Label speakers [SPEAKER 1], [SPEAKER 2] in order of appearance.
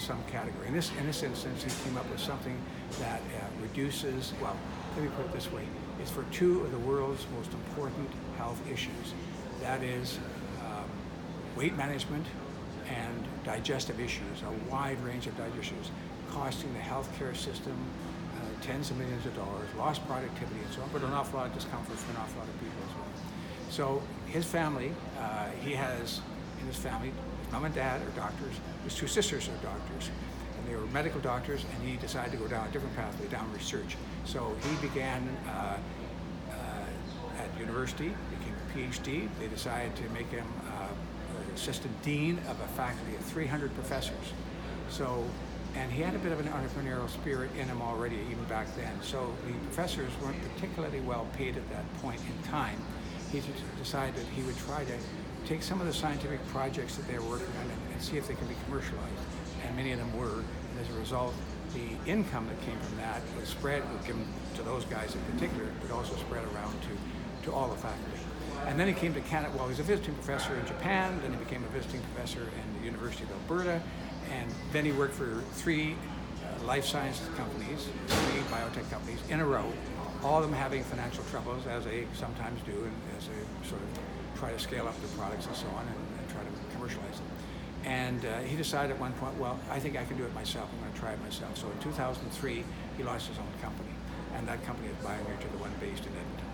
[SPEAKER 1] some category. In this instance, he came up with something that reduces, well, let me put it this way, it's for two of the world's most important health issues. That is weight management and digestive issues, a wide range of digestive issues, costing the healthcare system tens of millions of dollars, lost productivity and so on, but an awful lot of discomfort for an awful lot of people as well. So his family, he has in his family, his mom and dad are doctors, his two sisters are doctors, and they were medical doctors, and he decided to go down a different pathway, down research. So he began at university, became a PhD. They decided to make him assistant dean of a faculty of 300 professors. So, and he had a bit of an entrepreneurial spirit in him already, even back then. So the professors weren't particularly well paid at that point in time. He decided that he would try to take some of the scientific projects that they were working on and see if they can be commercialized. And many of them were. And as a result, the income that came from that was given to those guys in particular, but also spread around to all the faculty. And then he came to Canada. Well, he was a visiting professor in Japan, then he became a visiting professor in the University of Alberta, and then he worked for three life sciences companies, three biotech companies in a row, all of them having financial troubles, as they sometimes do, and as they sort of try to scale up their products and so on, and try to commercialize them. And he decided at one point, well, I think I can do it myself. I'm going to try it myself. So in 2003, he launched his own company, and that company is Biomutual, the one based in Edmonton.